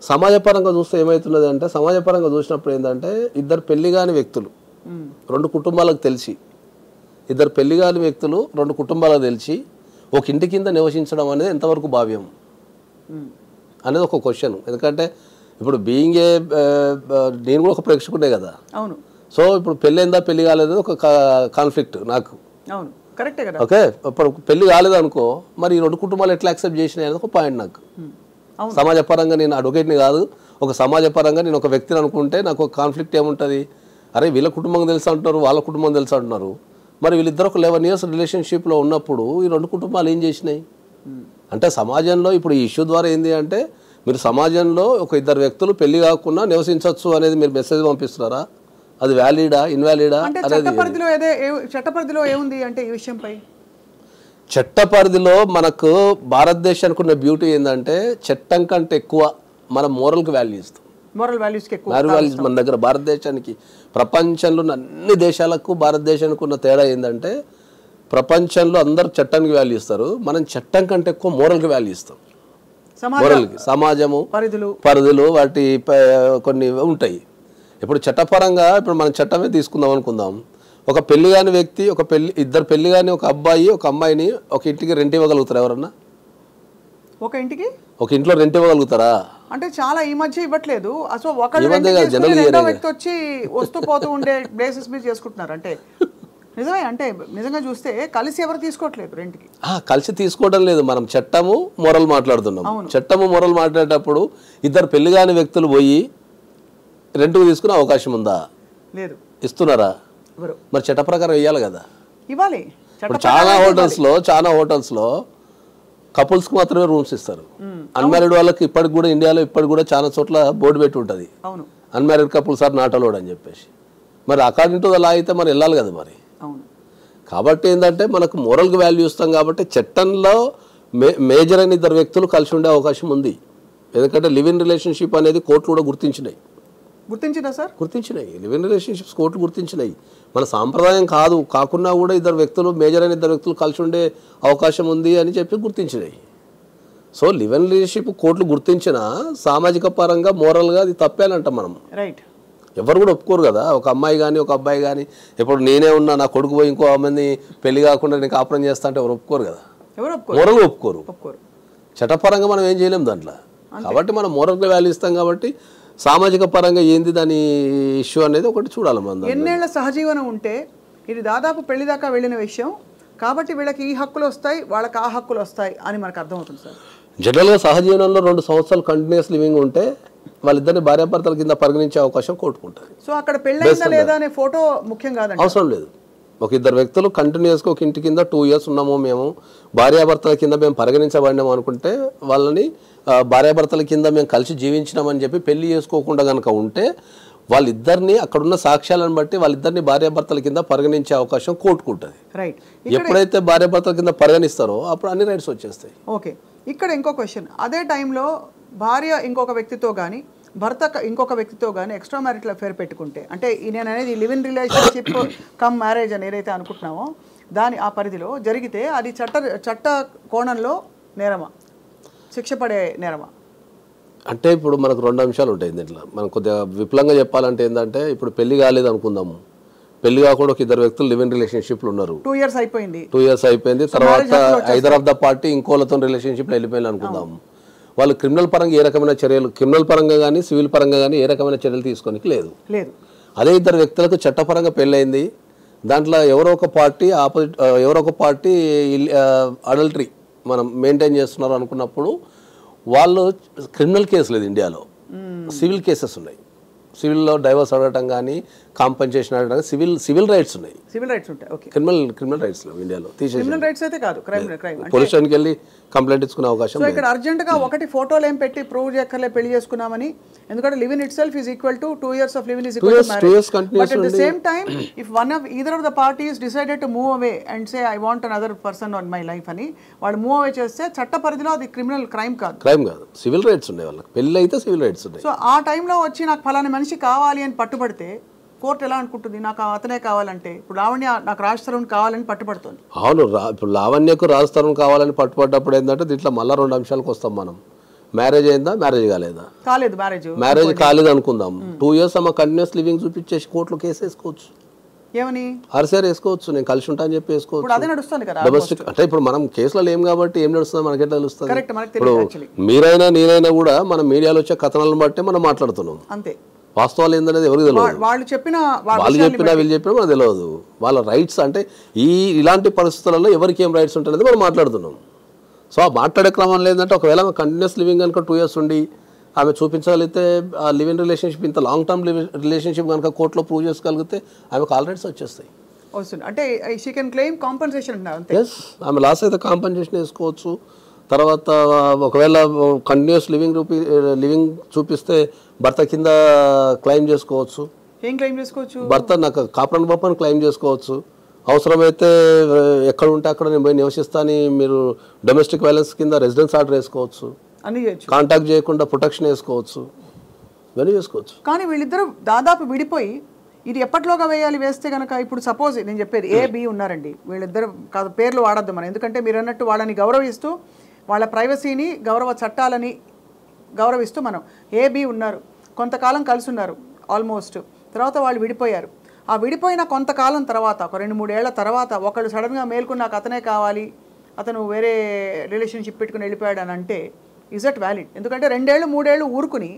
సమాజ పరంగా చూస్తే ఏమవుతున్నది అంటే, సమాజ పరంగా చూసినప్పుడు ఏంటంటే, ఇద్దరు పెళ్లి కాని వ్యక్తులు 2 కుటుంబాలకు తెలిసి, ఇద్దరు పెళ్లి కాని వ్యక్తులు 2 కుటుంబాలకు తెలిసి ఒక ఇంటి కింద నివసించడం అనేది ఎంతవరకు భావ్యం అనేది ఒక క్వశ్చన్. ఎందుకంటే ఇప్పుడు బీయింగ్ నేను కూడా ఒక ప్రేక్షకుడే కదా. అవును. సో ఇప్పుడు పెళ్ళైందా పెళ్లి కాలేదు ఒక కాన్ఫ్లిక్ట్ నాకు. అవును, కరెక్టే కదా. ఓకే, ఇప్పుడు పెళ్లి కాలేదు అనుకో, మరి ఈ 2 కుటుంబాలు ఎట్లా యాక్సెప్ట్ చేసినాయి అనేది ఒక పాయింట్ నాకు. సమాజ పరంగా నేను అడ్వకేట్ని కాదు, ఒక సమాజ పరంగా నేను ఒక వ్యక్తిని అనుకుంటే నాకు ఒక కాన్ఫ్లిక్ట్ ఏముంటుంది? అరే వీళ్ళ కుటుంబం తెలుసు అంటున్నారు, వాళ్ళ కుటుంబం తెలుసు అంటున్నారు, మరి వీళ్ళిద్దరు ఒక 11 years రిలేషన్షిప్లో ఉన్నప్పుడు ఈ 2 కుటుంబాలు ఏం చేసినాయి అంటే, సమాజంలో ఇప్పుడు ఈ ఇష్యూ ద్వారా ఏంది అంటే, మీరు సమాజంలో ఒక ఇద్దరు వ్యక్తులు పెళ్లి కాకుండా నివసించవచ్చు అనేది మీరు మెసేజ్ పంపిస్తున్నారా? అది వ్యాలిడా ఇన్వాలిడా అనేది చట్టపరిధిలో ఏముంది అంటే ఈ విషయంపై? చట్టపరిధిలో మనకు భారతదేశానికి ఉన్న బ్యూటీ ఏంటంటే, చట్టం కంటే ఎక్కువ మన మోరల్కి వాల్యూ ఇస్తాం. మోరల్ వాల్యూస్కి ఎక్కువ వాల్యూస్ మన దగ్గర భారతదేశానికి, ప్రపంచంలో అన్ని దేశాలకు భారతదేశానికి ఉన్న తేడా ఏంటంటే, ప్రపంచంలో అందరూ చట్టానికి వాల్యూ ఇస్తారు, మనం చట్టం కంటే ఎక్కువ మోరల్కి వాల్యూ ఇస్తాం. మోరల్కి, సమాజము పరిధులు వాటి కొన్ని ఉంటాయి. ఇప్పుడు చట్టపరంగా ఇప్పుడు మనం చట్టమే తీసుకుందాం అనుకుందాం, ఒక పెళ్లి కాని వ్యక్తి ఇద్దరు పెళ్లి కాని ఒక అబ్బాయి ఒక అమ్మాయిని ఒక ఇంటికి రెంట్ ఇవ్వగలుగుతారా? ఎవరన్నా ఒక ఇంట్లో రెంట్ ఇవ్వగలుగుతారా? అంటే చాలా ఈ మధ్య ఇవ్వట్లేదు. అసలు వ్యక్తి వచ్చి వస్తూ పోతూ ఉండే ప్లేసెస్ మీద చేసుకుంటున్నారు. అంటే నిజమే, అంటే నిజంగా చూస్తే కలిసి ఎవరు తీసుకోవట్లేదు రెంట్కి. కలిసి తీసుకోవడం లేదు, మనం చట్టము మొరల్ మాట్లాడుతున్నాం. చట్టము మొరల్ మాట్లాడేటప్పుడు ఇద్దరు పెళ్లి కాని వ్యక్తులు పోయి రెంట్కు తీసుకునే అవకాశం ఉందా? లేదు. ఇస్తున్నారా? మరి చట్ట ప్రకారం ఇవ్వాలి కదా, ఇవ్వాలి. ఇప్పుడు చాలా హోటల్స్లో కపుల్స్కి మాత్రమే రూమ్స్ ఇస్తారు. అన్మ్యారీడ్ వాళ్ళకి ఇప్పటికి కూడా ఇండియాలో కూడా చాలా చోట్ల బోర్డు పెట్టి ఉంటుంది, unmarried couples are not allowed అని చెప్పేసి. మరి అకార్డింగ్ టు ద లా అయితే మరి వెళ్ళాలి కదా మరి. కాబట్టి ఏంటంటే మనకు మోరల్కి వాల్యూ ఇస్తాం కాబట్టి చట్టంలో మేజర్ అయిన ఇద్దరు వ్యక్తులు కలిసి ఉండే అవకాశం ఉంది. ఎందుకంటే లివ్ ఇన్ రిలేషన్షిప్ అనేది కోర్టులు కూడా గుర్తించినాయి. గుర్తించిందా సార్? గుర్తించినాయి. లివ్ ఇన్ రిలేషన్షిప్స్ కోర్టులు గుర్తించినాయి. మన సాంప్రదాయం కాకున్నా కూడా ఇద్దరు వ్యక్తులు, మేజర్ అయిన ఇద్దరు వ్యక్తులు కలిసి ఉండే అవకాశం ఉంది అని చెప్పి గుర్తించినాయి. సో లివ్ ఇన్ రిలేషన్షిప్ కోర్టులు గుర్తించిన సామాజిక పరంగా మోరల్గా అది తప్పే అని అంటాం మనం. రైట్. ఎవరు కూడా ఒప్పుకోరు కదా. ఒక అమ్మాయి కానీ ఒక అబ్బాయి కానీ ఇప్పుడు నేనే ఉన్నా నా కొడుకు పోయి ఇంకో అమ్మాయిని పెళ్లి కాకుండా నేను కాపురం చేస్తా అంటే ఎవరు ఒప్పుకోరు కదా. మోరల్గా ఒప్పుకోరు. చట్టపరంగా మనం ఏం చేయలేం దాంట్లో. కాబట్టి మనం మోరల్గా వాల్యూ ఇస్తాం. కాబట్టి సామాజిక పరంగా ఏంది దాని ఇష్యూ అనేది ఒకటి చూడాలి మనం. ఎన్నేళ్ల సహజీవనం ఉంటే ఇది దాదాపు పెళ్లి దాకా వెళ్ళిన విషయం కాబట్టి వీళ్ళకి ఈ హక్కులు వస్తాయి, వాళ్ళకి ఆ హక్కులు వస్తాయి అని మనకు అర్థమవుతుంది సార్. జనరల్గా సహజీవనంలో 2 సంవత్సరాలు కంటిన్యూస్ లివింగ్ ఉంటే వాళ్ళిద్దరిని భార్యాభర్తల కింద పరిగణించే అవకాశం కోర్టుకుంటుంది. సో అక్కడ పెళ్ళైందా లేదా అనే ఫోటో ముఖ్యం కాదండి. అవసరం లేదు. ఒక ఇద్దరు వ్యక్తులు కంటిన్యూస్గా ఒక ఇంటి కింద 2 years ఉన్నాము, మేము భార్యాభర్తల కింద మేము పరిగణించబడినాము అనుకుంటే వాళ్ళని భార్యాభర్తల కింద మేము కలిసి జీవించినామని చెప్పి పెళ్లి చేసుకోకుండా కనుక ఉంటే వాళ్ళిద్దరిని అక్కడున్న సాక్ష్యాలను బట్టి వాళ్ళిద్దరిని భార్యాభర్తల కింద పరిగణించే అవకాశం కోర్టుకుంటుంది. రైట్. ఎప్పుడైతే భార్యాభర్తల కింద పరిగణిస్తారో అప్పుడు అన్ని రైట్స్ వచ్చేస్తాయి. ఓకే. ఇక్కడ ఇంకో క్వశ్చన్, అదే టైంలో భార్య ఇంకొక వ్యక్తితో కానీ భర్త ఇంకొక వ్యక్తితో కానీ ఎక్స్ట్రా మ్యారిటల్ అఫేర్ పెట్టుకుంటే, అంటే నేను అనేది live in relationship come marriage అని ఏదైతే అనుకుంటున్నామో దాని ఆ పరిధిలో జరిగితే అది చట్ట కోణంలో నేరమా, శిక్ష పడే నేరమా? అంటే ఇప్పుడు మనకు 2 అంశాలు ఉంటాయి దీంట్లో. మనం కొద్దిగా విపులంగా చెప్పాలంటే ఏంటంటే ఇప్పుడు పెళ్లి కాలేదు అనుకుందాము, పెళ్లి కాకుండా ఒక ఇద్దరు వ్యక్తులు లివ్ ఇన్ రిలేషన్షిప్లు ఉన్నారు, 2 years అయిపోయింది, 2 years అయిపోయింది, తర్వాత ఐదర్ ఆఫ్ ద పార్టీ ఇంకోలతో రిలేషన్షిప్లో వెళ్ళిపోయింది అనుకుందాము. వాళ్ళు క్రిమినల్ పరంగా ఏ రకమైన చర్యలు, క్రిమినల్ పరంగా కానీ సివిల్ పరంగా కానీ ఏ రకమైన చర్యలు తీసుకోనికి లేదు. అదే ఇద్దరు వ్యక్తులకు చట్టపరంగా పెళ్ళయింది, దాంట్లో ఎవరో ఒక పార్టీ అడల్టరీ మనం మెయింటైన్ చేస్తున్నారు అనుకున్నప్పుడు వాళ్ళు క్రిమినల్ కేసు లేదు ఇండియాలో, సివిల్ కేసెస్ ఉన్నాయి. సివిల్లో డైవర్స్ అడగటం కానీ కాంపెన్సేషన్ అడగడం కానీ సివిల్ రైట్స్ ఉన్నాయి. సివిల్ రైట్స్ ఉంటాయి. ఓకే. క్రిమినల్ రైట్స్ లేవు ఇండియాలో. క్రిమినల్ రైట్స్ అయితే కాదు, క్రైమ్ పోలీస్ స్టేషన్కి వెళ్ళి కంప్లైంట్ ఇచ్చుకునే అవకాశం. సో ఇక్కడ అర్జెంట్గా ఒకటి ఫోటోలు ఏం పెట్టి ప్రూవ్ చేయక్కర్లే పెళ్లి చేసుకున్నామని, ఎందుకంటే live in it self is equal to 2 years of living is equal to marriage. But at the same time, if either of the parties decided to move away and say I want another person on my life అని వాళ్ళు move away చేస్తే చట్ట పరిధిలో అది criminal crime కాదు. Civil rights ఉన్నాయి వాళ్ళకి, పెళ్లి అయితే సివిల్ రైట్స్ ఉన్నాయి. సో ఆ టైంలో వచ్చి నాకు ఫలానా మనిషి కావాలి అని పట్టుబడితే కోర్టు ఎలా అనుకుంటుంది? నాకు అతనే కావాలంటే, ఇప్పుడు లావణ్య నాకు రాజ్ తరుణ్ కావాలని పట్టుబడుతుంది. అవును, ఇప్పుడు లావణ్యకు రాజ్ తరుణ్ కావాలని పట్టుబడ్డప్పుడు ఏంటంటే దీంట్లో మళ్ళీ 2 అంశాలకు వస్తాం మనం. మ్యారేజ్ అయిందా, మ్యారేజ్ కాలేదా? మ్యారేజ్ కాలేదు అనుకుందాం, 2 years అమ్మ కంటిన్యూస్ లివింగ్ చూపించేసి కోర్టులో కేసు వేసుకోవచ్చు. ఏమని ఆర్సీఆర్ వేసుకోవచ్చు, నేను కలిసి ఉంటా అని చెప్పి వేసుకోవచ్చు. డొమెస్టిక్ అంటే ఇప్పుడు మనం కేసులో ఏం కాబట్టి ఏం నడుస్తుందో మనకి ఎట్లా తెలుస్తుంది? ఇప్పుడు మీరైనా నేనైనా కూడా మనం మీడియాలో వచ్చే కథనాలను బట్టే మనం మాట్లాడుతున్నాం. అంతే. వాస్తవాలు ఏందనేది ఎవరికి తెలియదు. వాళ్ళు చెప్పినా వీళ్ళు చెప్పినా మనకు తెలియదు. వాళ్ళ రైట్స్ అంటే ఇలాంటి పరిస్థితులలో ఎవరికి ఏం రైట్స్ ఉంటాయనేది మనం మాట్లాడుతున్నాం. సో ఆ మాట్లాడే క్రమంలో ఏంటంటే ఒకవేళ కంటిన్యూస్ లివింగ్ కనుక 2 years ఉండి ఆమె చూపించగలిగితే ఆ లివ్ ఇన్ రిలేషన్షిప్ ఇంత లాంగ్ టర్మ్ రిలేషన్షిప్ కనుక కోర్టులో ప్రూవ్ చేసుకోగలిగితే ఆమెకు ఆల్ రైట్స్ వచ్చేస్తాయి. అంటే she can claim compensation. Yes, ఆమె లాస్ అయితే కాంపెన్సేషన్ వేసుకోవచ్చు. తర్వాత ఒకవేళ కంటిన్యూస్ లివింగ్ చూపిస్తే భర్త కింద క్లెయిమ్ చేసుకోవచ్చు. ఏం క్లెయిమ్ చేసుకోవచ్చు? భర్త నాకు కాపురాన్ని పాపని క్లెయిమ్ చేసుకోవచ్చు. అవసరమైతే ఎక్కడ ఉంటే అక్కడ నేను పోయి నివసిస్తాను మీరు డొమెస్టిక్ వైలెన్స్ కింద రెసిడెన్స్ ఆర్డర్ వేసుకోవచ్చు, కాంటాక్ట్ చేయకుండా ప్రొటెక్షన్ వేసుకోవచ్చు, ఇవన్నీ చేసుకోవచ్చు. కానీ వీళ్ళిద్దరూ దాదాపు విడిపోయి ఇది ఎప్పటిలోగా వేస్తే కనుక, ఇప్పుడు సపోజ్ నేను చెప్పేది A-B ఉన్నారండి, వీళ్ళిద్దరు కాదు పేర్లు వాడద్దు మనం, ఎందుకంటే మీరు అన్నట్టు వాళ్ళని గౌరవిస్తూ వాళ్ళ ప్రైవసీని గౌరవ చట్టాలని గౌరవిస్తూ మనం A-B ఉన్నారు, కొంతకాలం కలిసి ఉన్నారు ఆల్మోస్ట్, తర్వాత వాళ్ళు విడిపోయారు. ఆ విడిపోయిన కొంతకాలం తర్వాత ఒక 2-3 ఏళ్ల తర్వాత ఒకళ్ళు సడన్గా మేల్కొని నాకు అతనే కావాలి, అతను వేరే రిలేషన్షిప్ పెట్టుకుని వెళ్ళిపోయాడు అని అంటే ఇస్ దట్ వ్యాలిడ్? ఎందుకంటే 2-3 ఏళ్ళు ఊరుకుని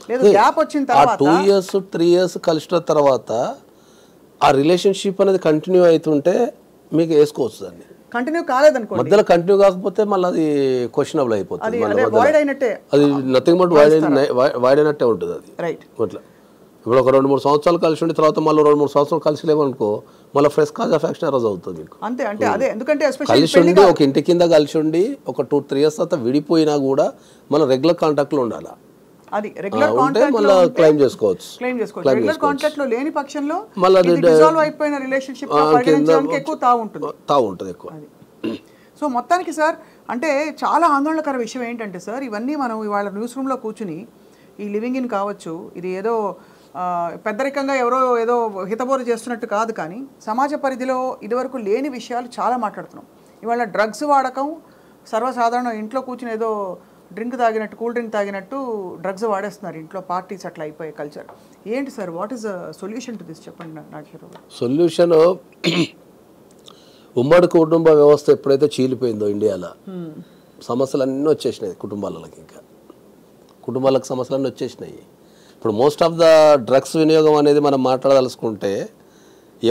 లేదు గ్యాప్ వచ్చిన తర్వాత 2 years 3 years కలిసిన తర్వాత ఆ రిలేషన్షిప్ అనేది కంటిన్యూ అవుతుంటే మీకు వేసుకోవచ్చు. దాన్ని కంటిన్యూ కాలేదనుకోండి, మధ్యలో కంటిన్యూ కాకపోతే మళ్ళీ అది క్వశ్చనబుల్ అయిపోతుంది, అది నథింగ్ బట్ వైడ్ అయినట్టే ఉంటుంది అది. రైట్. అట్లా ఇప్పుడు ఒక 2-3 సంవత్సరాలు కలిసి ఉండి తర్వాత మళ్ళీ 2-3 సంవత్సరాలు కలిసి లేవనుకో మళ్ళీ fresh cause of action arise అవుతుంది మీకు. అంతే. అంటే అదే, ఎందుకంటే కలిసి ఉండి ఒక ఇంటి కింద కలిసి ఉండి ఒక 2-3 years తర్వాత విడిపోయినా కూడా మళ్ళీ రెగ్యులర్ కాంటాక్ట్ లో ఉండాలి. అది రెగ్యులర్ కాంటాక్ట్ మళ్ళీ క్లెయిమ్ చేసుకోవచ్చు. రెగ్యులర్ కాంటాక్ట్ లో లేని పక్షంలో మళ్ళీ డిసాల్వ్ అయిపోయిన రిలేషన్షిప్ పరిగణించడానికి ఎక్కువ తావు ఉంటుంది ఎక్కువ. సో మొత్తానికి సార్ అంటే చాలా ఆందోళనకర విషయం ఏంటంటే సార్, ఇవన్నీ మనం ఇవాళ న్యూస్ రూమ్లో కూర్చుని ఈ లివింగ్ ఇన్ కావచ్చు, ఇది ఏదో పెద్దరికంగా ఎవరో ఏదో హితబోధ చేస్తున్నట్టు కాదు, కానీ సమాజ పరిధిలో ఇదివరకు లేని విషయాలు చాలా మాట్లాడుతున్నాం. ఇవాళ డ్రగ్స్ వాడకం సర్వసాధారణం, ఇంట్లో కూర్చుని ఏదో డ్రింక్ తాగినట్టు, కూల్ డ్రింక్ తాగినట్టు డ్రగ్స్ వాడేస్తున్నారు ఇంట్లో, పార్టీస్ అట్లా అయిపోయే కల్చర్. ఏంటి sir, what is the solution to this చెప్పండి నాగేశ్వరరావు గారు. సొల్యూషన్ ఉమ్మడి కుటుంబ వ్యవస్థ ఎప్పుడైతే చీలిపోయిందో ఇండియాలో సమస్యలు అన్నీ వచ్చేసినాయి కుటుంబాలకి, ఇంకా కుటుంబాలకు సమస్యలు అన్నీ వచ్చేసినాయి. ఇప్పుడు మోస్ట్ ఆఫ్ ద డ్రగ్స్ వినియోగం అనేది మనం మాట్లాడదలుచుకుంటే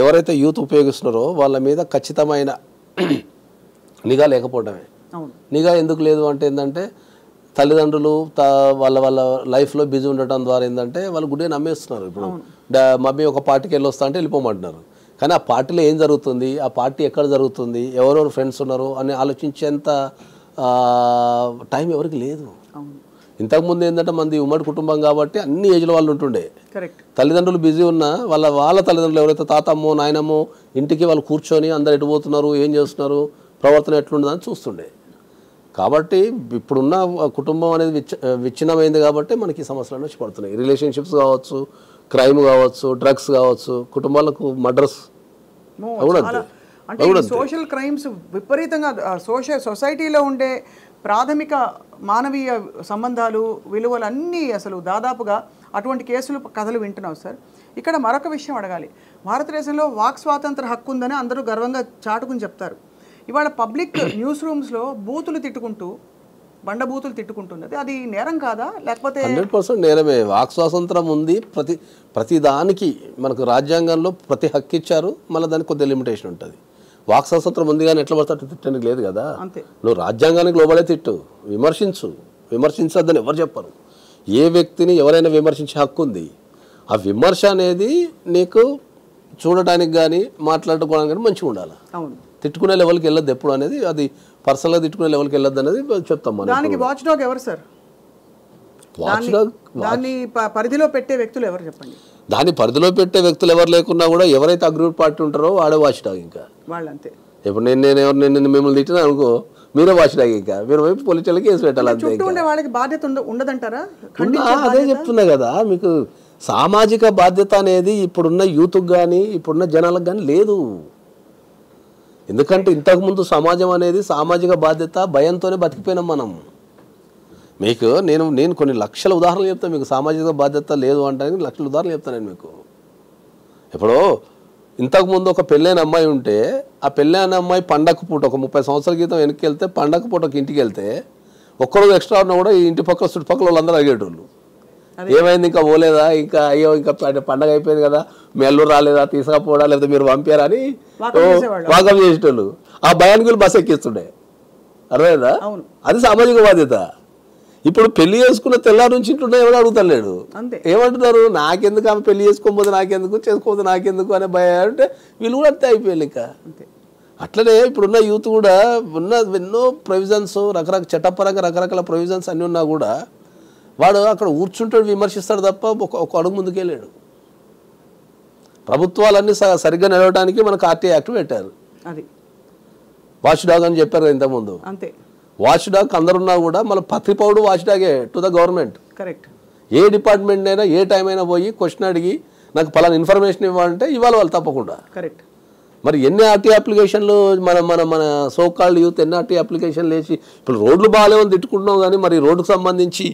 ఎవరైతే యూత్ ఉపయోగిస్తున్నారో వాళ్ళ మీద ఖచ్చితమైన నిఘా లేకపోవడమే. నిఘా ఎందుకు లేదు అంటే ఏంటంటే తల్లిదండ్రులు వాళ్ళ లైఫ్లో బిజీ ఉండటం ద్వారా ఏంటంటే వాళ్ళు గుడ్డే నమ్మేస్తున్నారు. ఇప్పుడు మమ్మీ ఒక పార్టీకి వెళ్ళొస్తా అంటే వెళ్ళిపోమంటున్నారు, కానీ ఆ పార్టీలో ఏం జరుగుతుంది, ఆ పార్టీ ఎక్కడ జరుగుతుంది, ఎవరెవరు ఫ్రెండ్స్ ఉన్నారు అని ఆలోచించేంత టైం ఎవరికి లేదు. ఇంతకుముందు ఏంటంటే మంది ఉమ్మడి కుటుంబం కాబట్టి అన్ని ఏజ్ల వాళ్ళు ఉంటుండే, తల్లిదండ్రులు బిజీ ఉన్నా వాళ్ళ తల్లిదండ్రులు ఎవరైతే తాతమ్మో నాయనమ్మో ఇంటికి వాళ్ళు కూర్చొని అందరు ఎటు పోతున్నారు, ఏం చేస్తున్నారు, ప్రవర్తన ఎట్లుండదని చూస్తుండే. కాబట్టి ఇప్పుడున్న కుటుంబం అనేది విచ్ఛిన్నమైంది కాబట్టి మనకి సమస్యలు వచ్చి పడుతున్నాయి. రిలేషన్షిప్స్ కావచ్చు, క్రైమ్ కావచ్చు, డ్రగ్స్ కావచ్చు, కుటుంబాలకు మర్డర్స్ అంటే సోషల్ క్రైమ్స్ విపరీతంగా సొసైటీలో ఉండే ప్రాథమిక మానవీయ సంబంధాలు విలువలు అన్నీ అసలు దాదాపుగా అటువంటి కేసులు కథలు వింటున్నాం సార్. ఇక్కడ మరొక విషయం అడగాలి. భారతదేశంలో వాక్ స్వాతంత్ర హక్కు ఉందని అందరూ గర్వంగా చాటుకుని చెప్తారు. ఇవాళ పబ్లిక్ న్యూస్ రూమ్స్లో బూతులు తిట్టుకుంటూ, బండబూతులు తిట్టుకుంటున్నది అది నేరం కాదా, లేకపోతే? 100% నేరమే. వాక్ స్వాతంత్రం ఉంది, ప్రతి దానికి మనకు రాజ్యాంగంలో ప్రతి హక్కు ఇచ్చారు, మళ్ళీ దానికి కొద్దిగా లిమిటేషన్ ఉంటుంది. వాక్ స్వాతంత్రం ఉంది కానీ ఎట్లా పడితే తిట్టడానికి లేదు కదా. నువ్వు రాజ్యాంగానికి లోబడే తిట్టు, విమర్శించద్దని ఎవరు చెప్పరు. ఏ వ్యక్తిని ఎవరైనా విమర్శించే హక్కు ఉంది. ఆ విమర్శ అనేది నీకు చూడటానికి కానీ మాట్లాడుకోవడానికి కానీ మంచిగా ఉండాలి. తిట్టుకునే లెవెల్కి వెళ్ళొద్దు ఎప్పుడు అనేది, అది పర్సనల్గా తిట్టుకునే లెవెల్కి వెళ్ళొద్దు అనేది చెప్తాం మనం. దానికి వాచ్ డాగ్ ఎవరు సార్? దాన్ని పరిధిలో పెట్టే వ్యక్తులు ఎవరు చెప్పండి? దాన్ని పరిధిలో పెట్టే వ్యక్తులు ఎవరు లేకున్నా కూడా ఎవరైతే అగ్రూప్ పార్టీ ఉంటారో వాడే వాచ్ డాగ్. ఇంకా వాళ్ళంతే. ఇప్పుడు నేను మిమ్మల్ని తిట్టినా అనుకో, మీరే వాచ్ డాగ్. ఇంకా మీరు వైపు పోలీసులకి కేసు పెట్టాలి. వాళ్ళకి బాధ్యత ఉండదంటారా? అదే చెప్తున్నా కదా మీకు, సామాజిక బాధ్యత అనేది ఇప్పుడున్న యూత్కి కానీ ఇప్పుడున్న జనాలకు కానీ లేదు. ఎందుకంటే ఇంతకుముందు సమాజం అనేది సామాజిక బాధ్యత భయంతోనే బతికిపోయినాం మనం. మీకు నేను కొన్ని లక్షల ఉదాహరణలు చెప్తాను మీకు, సామాజిక బాధ్యత లేదు అంటే లక్షల ఉదాహరణలు చెప్తాను నేను మీకు. ఇప్పుడు ఇంతకుముందు ఒక పెళ్ళైన అమ్మాయి ఉంటే, ఆ పెళ్ళైన అమ్మాయి పండగ పూట ఒక 30 సంవత్సరాల క్రితం వెనక్కి వెళ్తే, పండగ పూట ఒక ఇంటికి వెళ్తే ఒక్కరోజు ఎక్స్ట్రా ఉన్నా కూడా ఈ ఇంటి పక్కల చుట్టుపక్కల వాళ్ళందరూ అడిగేటోళ్ళు, ఏమైంది ఇంకా పోలేదా, ఇంకా అయ్యో ఇంకా పండగ అయిపోయింది కదా, మీ అల్లు రాలేదా, తీసుకపోవడా, లేకపోతే మీరు పంపారా అని వాకం చేసేటోళ్ళు. ఆ భయానికి బస్సు ఎక్కిస్తుండే. అర్థమైందా? అది సామాజిక బాధ్యత. ఇప్పుడు పెళ్లి చేసుకున్న తెల్లారి నుంచి ఇంటుండే ఎవరు అడుగుతలేడు. ఏమంటున్నారు, నాకెందుకు ఆమె పెళ్లి చేసుకోకపోతే నాకెందుకు, చేసుకోకపోతే నాకెందుకు అనే భయం అంటే వీళ్ళు కూడా అంతే అయిపోయారు. ఇంకా అట్లనే ఇప్పుడున్న యూత్ కూడా ఉన్న ఎన్నో ప్రొవిజన్స్, చట్టపరంగా రకరకాల ప్రొవిజన్స్ అన్నీ ఉన్నా కూడా వాడు అక్కడ కూర్చుంటాడు, విమర్శిస్తాడు తప్ప ఒక అడుగు ముందుకెళ్ళాడు. ప్రభుత్వాలన్నీ సరిగ్గా నిలవడానికి మనకు ఆర్టీఐ యాక్ట్ పెట్టారు. వాచ్ డాగ్ అని చెప్పారు కదా ఇంతకుముందు. వాచ్ డాగ్ అందరున్నా కూడా మళ్ళీ ప్రతి పౌరుడు వాచ్ డాగే టు ద గవర్నమెంట్. కరెక్ట్. ఏ డిపార్ట్మెంట్ అయినా ఏ టైం అయినా పోయి క్వశ్చన్ అడిగి నాకు పలానా ఇన్ఫర్మేషన్ ఇవ్వాలంటే ఇవ్వాలి వాళ్ళు తప్పకుండా. కరెక్ట్. మరి ఎన్ని ఆర్టీ అప్లికేషన్లు మన సోకాల్డ్ యూత్ ఎన్ని ఆర్టీ అప్లికేషన్లు వేసి ఇప్పుడు రోడ్లు బాగాలేవని తిట్టుకుంటున్నాం, కానీ మరి రోడ్డుకు సంబంధించి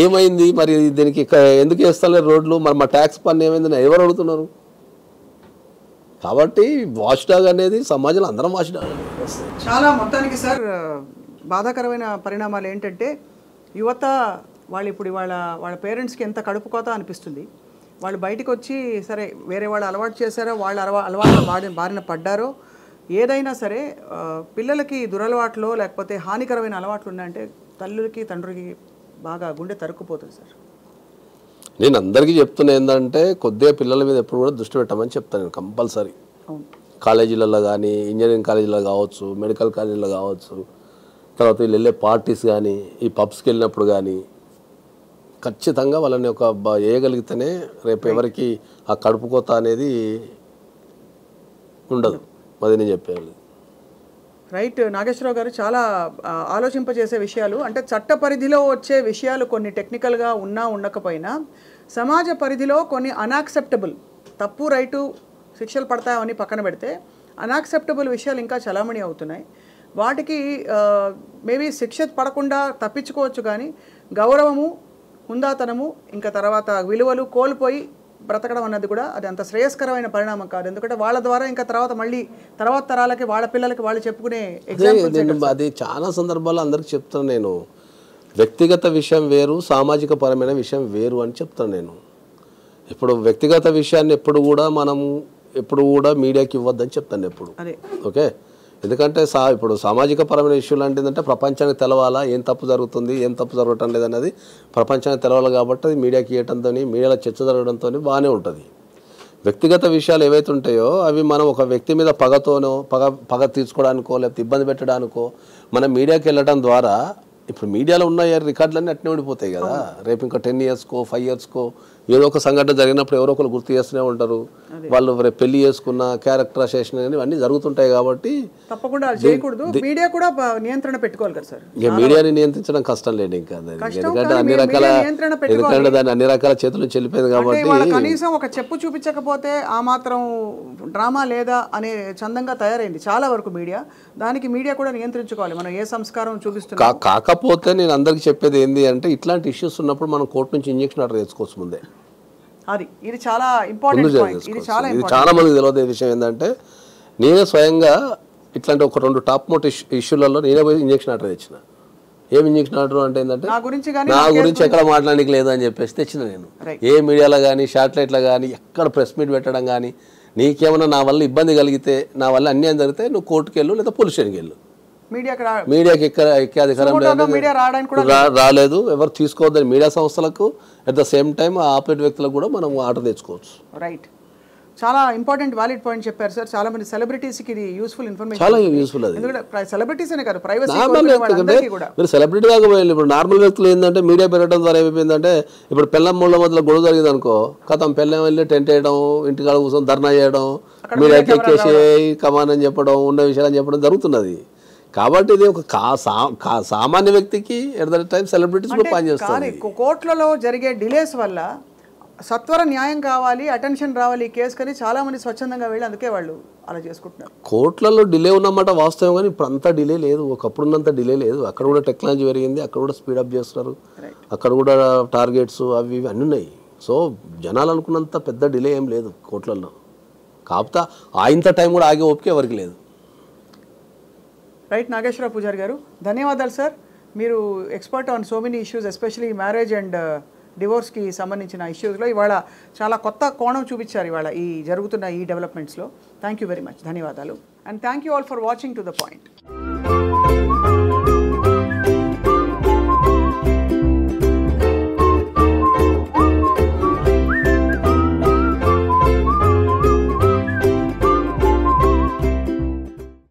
ఏమైంది, మరి దీనికి ఎందుకు వేస్తలేరు రోడ్లు, మరి మా ట్యాక్స్ పన్ను ఏమైందని ఎవరు అడుగుతున్నారు? కాబట్టి వాచ్ డాగ్ అనేది సమాజంలో అందరం వాచ్ డాగ్. చాలా మొత్తానికి సార్ బాధాకరమైన పరిణామాలు ఏంటంటే యువత వాళ్ళు ఇప్పుడు వాళ్ళ పేరెంట్స్కి ఎంత కడుపుకోత అనిపిస్తుంది. వాళ్ళు బయటకు వచ్చి సరే వేరే వాళ్ళు అలవాటు చేశారో, వాళ్ళు అలవాటు బారిన పడ్డారో, ఏదైనా సరే పిల్లలకి దురలవాట్లు లేకపోతే హానికరమైన అలవాట్లు ఉన్నాయంటే తల్లులకి తండ్రికి బాగా గుండె తరుక్కుపోతుంది సార్. నేను అందరికీ చెప్తున్నా ఏంటంటే కొద్దిగా పిల్లల మీద ఎప్పుడు కూడా దృష్టి పెట్టమని చెప్తాను నేను కంపల్సరీ. కాలేజీలలో కానీ, ఇంజనీరింగ్ కాలేజీలో కావచ్చు, మెడికల్ కాలేజీలో కావచ్చు, తర్వాత వీళ్ళు వెళ్ళే పార్టీస్ కానీ, ఈ పబ్స్కి వెళ్ళినప్పుడు కానీ ఖచ్చితంగా వాళ్ళని ఒక వేయగలిగితేనే రేపు ఎవరికి ఆ కడుపు కోత అనేది ఉండదు. అది నేను చెప్పేది. రైట్ నాగేశ్వరరావు గారు, చాలా ఆలోచింపజేసే విషయాలు. అంటే చట్ట పరిధిలో వచ్చే విషయాలు కొన్ని టెక్నికల్గా ఉన్నా ఉండకపోయినా సమాజ పరిధిలో కొన్ని అన్యాక్సెప్టబుల్, తప్పు రైటు శిక్షలు పడతాయని పక్కన పెడితే అన్యాక్సెప్టబుల్ విషయాలు ఇంకా చలామణి అవుతున్నాయి. వాటికి మేబీ శిక్ష పడకుండా తప్పించుకోవచ్చు, కానీ గౌరవము, హుందాతనము, ఇంకా తర్వాత విలువలు కోల్పోయి బ్రతకడం అన్నది కూడా అది అంత శ్రేయస్కరమైన పరిణామం కాదు. ఎందుకంటే వాళ్ళ ద్వారా ఇంకా తర్వాత తరాలకి, వాళ్ళ పిల్లలకి వాళ్ళు చెప్పుకునే ఎగ్జాంపుల్స్. అది చాలా సందర్భాల్లో అందరికి చెప్తాను నేను, వ్యక్తిగత విషయం వేరు, సామాజిక పరమైన విషయం వేరు అని చెప్తాను నేను. ఇప్పుడు వ్యక్తిగత విషయాన్ని ఎప్పుడు కూడా మీడియాకి ఇవ్వద్దని చెప్తాను ఎప్పుడు. ఓకే, ఎందుకంటే ఇప్పుడు సామాజిక పరమైన ఇష్యూలు అంటే ఏంటంటే ప్రపంచానికి తెలవాలా, ఏం తప్పు జరుగుతుంది, ఏం తప్పు జరగటం లేదన్నది ప్రపంచానికి తెలవాలి. కాబట్టి అది మీడియాకి ఇవ్వడంతో, మీడియాలో చర్చ జరగడంతో బాగానే ఉంటుంది. వ్యక్తిగత విషయాలు ఏవైతే ఉంటాయో అవి మనం ఒక వ్యక్తి మీద పగతోనో పగ తీర్చుకోవడానికో లేకపోతే ఇబ్బంది పెట్టడానికో మనం మీడియాకి వెళ్ళడం ద్వారా, ఇప్పుడు మీడియాలో ఉన్న రికార్డులన్నీ అట్నే ఉండిపోతాయి కదా. రేపు ఇంకా 10 ఇయర్స్కో 5 ఇయర్స్కో ఏదో ఒక సంఘటన జరిగినప్పుడు ఎవరో ఒకరు గుర్తు చేస్తూనే ఉంటారు. వాళ్ళు రేపు పెళ్లి చేసుకున్న క్యారెక్టర్ అసోసియేషన్ అని అన్నీ జరుగుతుంటాయి. కాబట్టి తప్పకుండా చేయకూడదు. మీడియా కూడా నియంత్రణ పెట్టుకోవాలి కదా సార్. ఇక మీడియాని నియంత్రించడం కష్టం లేదు ఇంకా, ఎందుకంటే దాన్ని అన్ని రకాల చేతులు చెల్లిపోయింది కాబట్టి. కనీసం ఒక చెప్పు చూపించకపోతే ఆ మాత్రం డ్రామా లేదా అనే చందంగా తయారైంది చాలా వరకు మీడియా. దానికి మీడియా కూడా నియంత్రించుకోవాలి. మనం ఏ సంస్కారం చూపిస్తున్నాం. కాకపోతే నేను అందరికి చెప్పేది ఏంటి అంటే, ఇట్లాంటి ఇష్యూస్ ఉన్నప్పుడు మనం కోర్టు నుంచి ఇంజెక్షన్ ఆర్డర్ చేసుకోవచ్చు ముందే. ఇది చాలా ఇంపార్టెంట్ పాయింట్. ఇది చాలా మందికి తెలియదు విషయం. ఏంటంటే నేనే స్వయంగా ఇట్లాంటి ఒక 2 టాప్ మోస్ట్ ఇష్యూలలో నేనే పోయి ఇంజెక్షన్ ఆర్డర్ తెచ్చిన. ఏం ఇంజెక్షన్ ఆర్డర్ అంటే ఏంటంటే, నా గురించి ఎక్కడ మాట్లాడడానికి లేదు అని చెప్పేసి తెచ్చిన నేను. ఏ మీడియాలో కానీ శాటిలైట్లో కానీ ఎక్కడ ప్రెస్ మీట్ పెట్టడం కానీ, నీకేమన్నా నా వల్ల ఇబ్బంది కలిగితే, నా వల్ల అన్యాయం జరిగితే నువ్వు కోర్టుకు వెళ్ళు లేదా పోలీస్ స్టేషన్కి వెళ్ళు. మీడియాకి ఎక్కే అధికారం రాలేదు, ఎవరు తీసుకోవద్దని మీడియా సంస్థలకు, at the same time operate వ్యక్తులకు కూడా మనం ఆర్డర్ తెచ్చుకోవచ్చు. రైట్, చాలా ఇంపార్టెంట్ వ్యాలిడ్ పాయింట్ చెప్పారు సార్. చాలా మంది సెలబ్రిటీస్కి ఇది యూస్ఫుల్ ఇన్ఫర్మేషన్, చాలా యూస్ఫుల్. అది ఎందుకంటే సెలబ్రిటీస్ అనే కాదు, ప్రైవసీ కూడా. మీరు సెలబ్రిటీ దాకా పోయింది. ఇప్పుడు నార్మల్ వ్యక్తులు ఏంటంటే మీడియా పెరగడం ద్వారా ఏమైపోయిందంటే, ఇప్పుడు పెళ్ళం మూల మధ్యలో గొడవ జరిగింది అనుకో, కథం పెళ్ళం వెళ్ళి టెంట్ వేయడం, ఇంటికాడ కూర్చొని ధర్నా చేయడం, మీడియాకి ఎక్కేసి కమాన్ అని చెప్పడం, ఉన్న విషయాలని చెప్పడం జరుగుతున్నది. కాబట్టి ఇది ఒక సామాన్య వ్యక్తికి ఎట్ ద టైం సెలబ్రిటీస్ కూడా పనిచేస్తారు. కోర్టులలో జరిగే డిలేస్ వల్ల సత్వర న్యాయం కావాలి, అటెన్షన్ రావాలి ఈ కేసు కానీ చాలా మంది స్వచ్ఛందంగా వెళ్ళి అందుకే వాళ్ళు అలా చేసుకుంటున్నారు. కోర్టులలో డిలే ఉన్నమాట వాస్తవం, కానీ ఇప్పుడు అంతా డిలే లేదు, ఒకప్పుడు ఉన్నంత డిలే లేదు. అక్కడ కూడా టెక్నాలజీ పెరిగింది, అక్కడ కూడా స్పీడప్ చేస్తున్నారు, అక్కడ కూడా టార్గెట్స్ అవి ఇవి అన్నీ ఉన్నాయి. సో జనాలు అనుకున్నంత పెద్ద డిలే ఏం లేదు కోర్టులలో. కాకపోతే ఇంత టైం కూడా ఆగే ఓపిక ఎవరికి లేదు. రైట్, నాగేశ్వరరావు పూజారి గారు, ధన్యవాదాలు సార్. మీరు expert on so many issues, especially marriage and డివోర్స్కి సంబంధించిన ఇష్యూస్లో ఇవాళ చాలా కొత్త కోణం చూపించారు ఇవాళ ఈ జరుగుతున్న ఈ డెవలప్మెంట్స్లో. థ్యాంక్ యూ వెరీ మచ్, ధన్యవాదాలు. And thank you all for watching to the point.